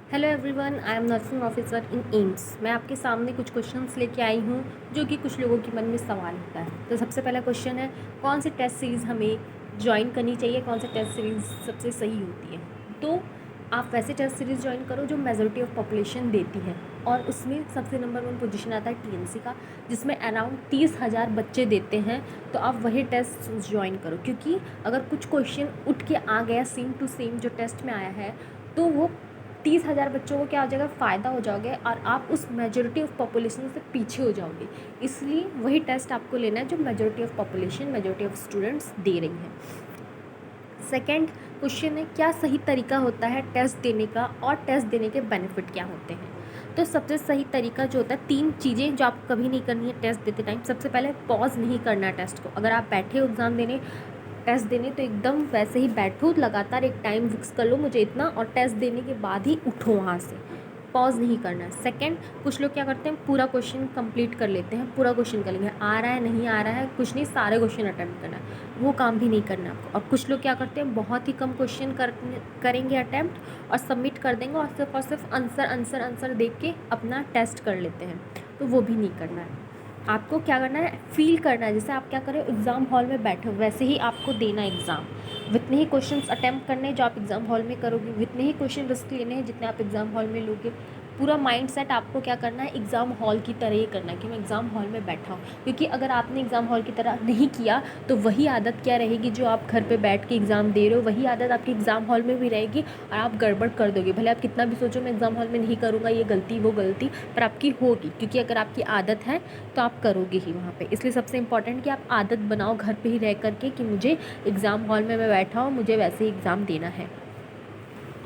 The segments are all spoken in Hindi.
Hello everyone, I am nursing officer in AIIMS. मैं आपके सामने कुछ क्वेश्चंस लेके आई हूँ जो कि कुछ लोगों के मन में सवाल होता है। तो सबसे पहला क्वेश्चन है, कौन सी टेस्ट सीरीज़ हमें ज्वाइन करनी चाहिए, कौन सी टेस्ट सीरीज़ सबसे सही होती है। तो आप वैसे टेस्ट सीरीज़ ज्वाइन करो जो मेजॉरिटी ऑफ पॉपुलेशन देती है, और उसमें सबसे नंबर 1 पोजीशन आता है टीएमसी का, जिसमें अराउंड 30,000 बच्चे देते हैं। तो आप वही टेस्ट ज्वाइन करो, क्योंकि अगर कुछ क्वेश्चन उठ के आ गया सेम टू सेम जो टेस्ट में आया है, तो वो 30,000 बच्चों को क्या हो जाएगा, फ़ायदा हो जाओगे और आप उस मेजॉरिटी ऑफ पॉपुलेशन से पीछे हो जाओगे। इसलिए वही टेस्ट आपको लेना है जो majority of population, majority of students they रही हैं। सेकंड क्वेश्चन है, क्या सही तरीका होता है टेस्ट देने का और टेस्ट देने के बेनिफिट क्या होते हैं। तो सबसे सही तरीका जो होता है, 3 चीज़ें जो आपको कभी नहीं करनी है टेस्ट देते टाइम। सबसे पहले पॉज नहीं करना है टेस्ट को। अगर आप बैठे हो एग्ज़ाम देने, टेस्ट देने, तो एकदम वैसे ही बैठो, लगातार एक टाइम फिक्स कर लो मुझे इतना, और टेस्ट देने के बाद ही उठो वहाँ से। पॉज नहीं करना है। सेकंड, कुछ लोग क्या करते हैं, पूरा क्वेश्चन कंप्लीट कर लेते हैं, पूरा क्वेश्चन कर लेंगे, आ रहा है नहीं आ रहा है कुछ नहीं, सारे क्वेश्चन अटैम्प्ट करना है, वो काम भी नहीं करना आपको। और कुछ लोग क्या करते हैं, बहुत ही कम क्वेश्चन करेंगे अटैम्प्ट और सबमिट कर देंगे, और सिर्फ आंसर देख के अपना टेस्ट कर लेते हैं। तो वो भी नहीं करना है। आपको क्या करना है, फील करना है, जैसे आप क्या करें, एग्ज़ाम हॉल में बैठे हो वैसे ही आपको देना है एग्ज़ाम। जितने ही क्वेश्चंस अटैम्प्ट करने हैं जो आप एग्ज़ाम हॉल में करोगे, उतने ही क्वेश्चन रिस्क लेने हैं जितने आप एग्ज़ाम हॉल में लोगे। पूरा माइंड सेट आपको क्या करना है, एग्ज़ाम हॉल की तरह ही करना है कि मैं एग्ज़ाम हॉल में बैठा हूँ। क्योंकि अगर आपने एग्ज़ाम हॉल की तरह नहीं किया तो वही आदत क्या रहेगी, जो आप घर पे बैठ के एग्ज़ाम दे रहे हो वही आदत आपकी एग्ज़ाम हॉल में भी रहेगी, और आप गड़बड़ कर दोगे। भले आप कितना भी सोचो मैं एग्ज़ाम हॉल में नहीं करूँगा, ये गलती वो गलती, पर आपकी होगी, क्योंकि अगर आपकी आदत है तो आप करोगे ही वहाँ पे। इसलिए सबसे इम्पॉर्टेंट कि आप आदत बनाओ घर पे ही रह करके कि मुझे एग्ज़ाम हॉल में मैं बैठा हूँ, मुझे वैसे ही एग्ज़ाम देना है।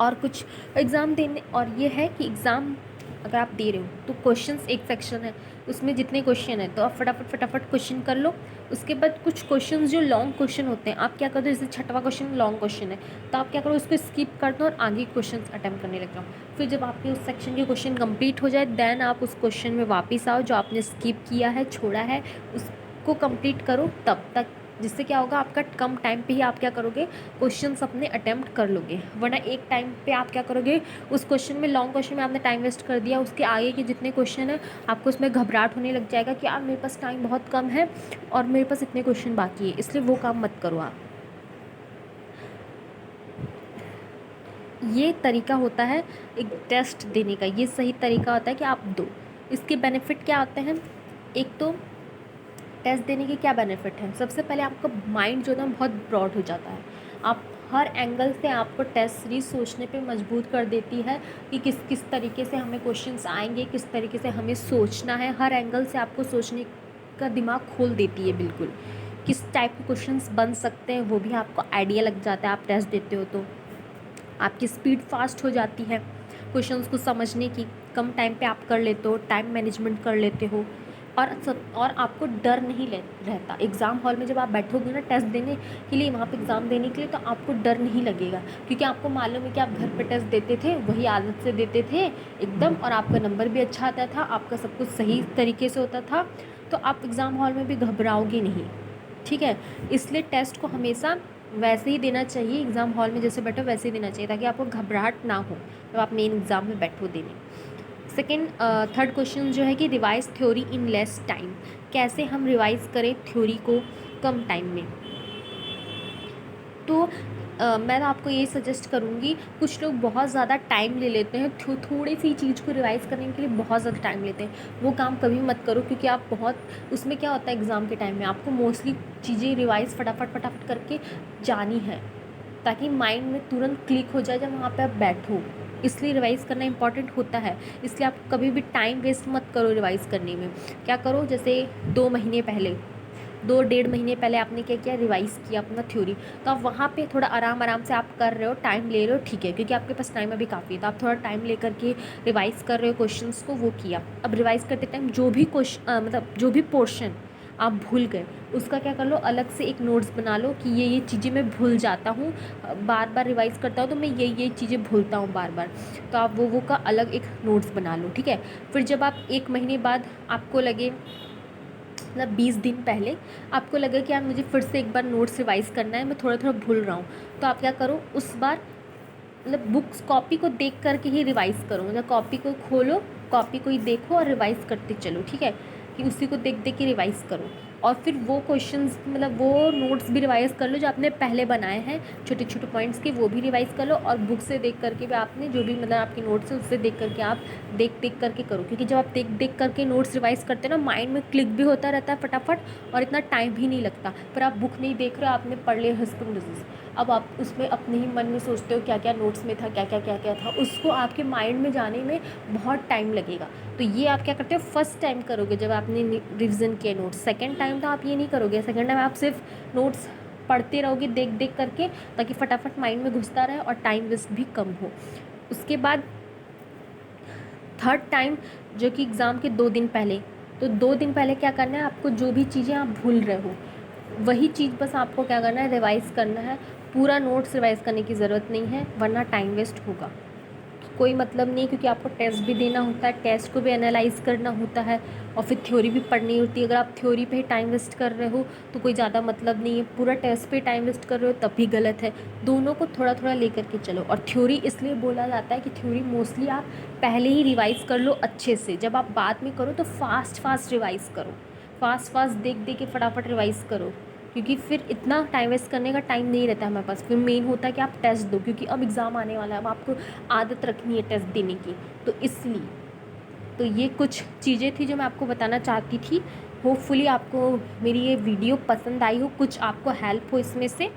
और कुछ एग्ज़ाम देने, और ये है कि एग्ज़ाम अगर आप दे रहे हो तो क्वेश्चंस एक सेक्शन है, उसमें जितने क्वेश्चन है तो आप फटाफट क्वेश्चन कर लो। उसके बाद कुछ क्वेश्चंस जो लॉन्ग क्वेश्चन होते हैं, आप क्या करते हो, जैसे छठवां क्वेश्चन लॉन्ग क्वेश्चन है तो आप क्या करो, उसको स्किप कर दो और आगे क्वेश्चन अटैम्प्ट करने लग जाओ। फिर जब आपके उस सेक्शन के क्वेश्चन कंप्लीट हो जाए, देन आप उस क्वेश्चन में वापस आओ जो आपने स्किप किया है, छोड़ा है, उसको कंप्लीट करो तब तक। जिससे क्या होगा, आपका कम टाइम पे ही आप क्या करोगे, क्वेश्चंस अपने अटैम्प्ट कर लोगे। वरना एक टाइम पे आप क्या करोगे, उस क्वेश्चन में, लॉन्ग क्वेश्चन में आपने टाइम वेस्ट कर दिया, उसके आगे के जितने क्वेश्चन है आपको उसमें घबराहट होने लग जाएगा कि यार मेरे पास टाइम बहुत कम है और मेरे पास इतने क्वेश्चन बाकी है। इसलिए वो काम मत करो आप। ये तरीका होता है एक टेस्ट देने का, ये सही तरीका होता है कि आप दो। इसके बेनिफिट क्या होते हैं, एक तो टेस्ट देने के क्या बेनिफिट हैं। सबसे पहले आपका माइंड जो है ना बहुत ब्रॉड हो जाता है। आप हर एंगल से आपको टेस्ट सीरीज सोचने पे मजबूर कर देती है कि किस किस तरीके से हमें क्वेश्चंस आएंगे, किस तरीके से हमें सोचना है। हर एंगल से आपको सोचने का दिमाग खोल देती है बिल्कुल, किस टाइप के क्वेश्चंस बन सकते हैं वो भी आपको आइडिया लग जाता है। आप टेस्ट देते हो तो आपकी स्पीड फास्ट हो जाती है क्वेश्चंस को समझने की, कम टाइम पे आप कर लेते हो, टाइम मैनेजमेंट कर लेते हो। और आपको डर नहीं रहता एग्ज़ाम हॉल में। जब आप बैठोगे ना टेस्ट देने के लिए, वहाँ पे एग्ज़ाम देने के लिए, तो आपको डर नहीं लगेगा, क्योंकि आपको मालूम है कि आप घर पे टेस्ट देते थे, वही आदत से देते थे एकदम, और आपका नंबर भी अच्छा आता था, आपका सब कुछ सही तरीके से होता था। तो आप एग्ज़ाम हॉल में भी घबराओगे नहीं, ठीक है। इसलिए टेस्ट को हमेशा वैसे ही देना चाहिए, एग्ज़ाम हॉल में जैसे बैठो वैसे ही देना चाहिए, ताकि आपको घबराहट ना हो जब आप मेन एग्ज़ाम में बैठो देने। सेकेंड, थर्ड क्वेश्चन जो है कि revise theory in less time. कैसे हम रिवाइज करें थ्योरी को कम टाइम में। तो मैं आपको ये सजेस्ट करूँगी, कुछ लोग बहुत ज़्यादा टाइम ले लेते हैं, थोड़ी सी चीज़ को रिवाइज़ करने के लिए बहुत ज़्यादा टाइम लेते हैं। वो काम कभी मत करो, क्योंकि आप बहुत, उसमें क्या होता है एग्ज़ाम के टाइम में आपको मोस्टली चीज़ें रिवाइज़ फटाफट करके जानी है, ताकि माइंड में तुरंत क्लिक हो जाए जब वहाँ पे आप बैठो। इसलिए रिवाइज़ करना इंपॉर्टेंट होता है। इसलिए आप कभी भी टाइम वेस्ट मत करो रिवाइज़ करने में। क्या करो, जैसे 2 महीने पहले, 2 डेढ़ महीने पहले आपने क्या किया, रिवाइज़ किया अपना थ्योरी, तो आप वहाँ पे थोड़ा आराम से आप कर रहे हो, टाइम ले रहे हो, ठीक है, क्योंकि आपके पास टाइम अभी काफ़ी है, तो आप थोड़ा टाइम ले करके रिवाइज़ कर रहे हो क्वेश्चंस को, वो किया। अब रिवाइज़ करते टाइम जो भी मतलब जो भी पोर्शन आप भूल गए, उसका क्या कर लो, अलग से एक नोट्स बना लो कि ये चीज़ें मैं भूल जाता हूँ, बार बार रिवाइज़ करता हूँ तो मैं ये चीज़ें भूलता हूँ बार बार। तो आप वो का अलग एक नोट्स बना लो, ठीक है। फिर जब आप 1 महीने बाद आपको लगे, मतलब 20 दिन पहले आपको लगे कि यार मुझे फिर से एक बार नोट्स रिवाइज़ करना है, मैं थोड़ा थोड़ा भूल रहा हूँ, तो आप क्या करो, उस बार मतलब बुक्स कॉपी को देख करके ही रिवाइज़ करो, मतलब कॉपी को खोलो, कॉपी को ही देखो और रिवाइज़ करते चलो, ठीक है, कि उसी को देख देख के रिवाइज़ करो। और फिर वो क्वेश्चंस मतलब वो नोट्स भी रिवाइज़ कर लो जो आपने पहले बनाए हैं छोटे छोटे पॉइंट्स के, वो भी रिवाइज़ कर लो। और बुक से देख करके भी आपने जो भी मतलब आपके नोट्स है उससे देख करके आप देख करके करो, क्योंकि जब आप देख करके नोट्स रिवाइज़ करते हैं ना, माइंड में क्लिक भी होता रहता है फटाफट और इतना टाइम भी नहीं लगता। पर आप बुक नहीं देख रहे हो, आपने पढ़ लिया हस्बैंड डिजीज़, अब आप उसमें अपने ही मन में सोचते हो क्या क्या नोट्स में था, क्या क्या था, उसको आपके माइंड में जाने में बहुत टाइम लगेगा। तो ये आप क्या करते हो, फर्स्ट टाइम करोगे जब आपने रिविज़न किए नोट्स। सेकंड टाइम तो आप ये नहीं करोगे, सेकंड टाइम आप सिर्फ नोट्स पढ़ते रहोगे देख देख करके, ताकि फटाफट माइंड में घुसता रहे और टाइम वेस्ट भी कम हो। उसके बाद थर्ड टाइम, जो कि एग्ज़ाम के 2 दिन पहले, तो 2 दिन पहले क्या करना है आपको, जो भी चीज़ें आप भूल रहे हो वही चीज़ बस आपको क्या करना है, रिवाइज़ करना है। पूरा नोट्स रिवाइज़ करने की ज़रूरत नहीं है, वरना टाइम वेस्ट होगा, कोई मतलब नहीं, क्योंकि आपको टेस्ट भी देना होता है, टेस्ट को भी एनालाइज़ करना होता है और फिर थ्योरी भी पढ़नी होती है। अगर आप थ्योरी पे ही टाइम वेस्ट कर रहे हो तो कोई ज़्यादा मतलब नहीं है, पूरा टेस्ट पे टाइम वेस्ट कर रहे हो तब भी गलत है। दोनों को थोड़ा थोड़ा लेकर के चलो। और थ्योरी इसलिए बोला जाता है कि थ्योरी मोस्टली आप पहले ही रिवाइज़ कर लो अच्छे से, जब आप बाद में करो तो फास्ट रिवाइज़ करो, फास्ट देख देख के फटाफट रिवाइज़ करो, क्योंकि फिर इतना टाइम वेस्ट करने का टाइम नहीं रहता हमारे पास। फिर मेन होता है कि आप टेस्ट दो, क्योंकि अब एग्ज़ाम आने वाला है, अब आपको आदत रखनी है टेस्ट देने की, तो इसलिए। तो ये कुछ चीज़ें थी जो मैं आपको बताना चाहती थी। होपफुली आपको मेरी ये वीडियो पसंद आई हो, कुछ आपको हेल्प हो इसमें से।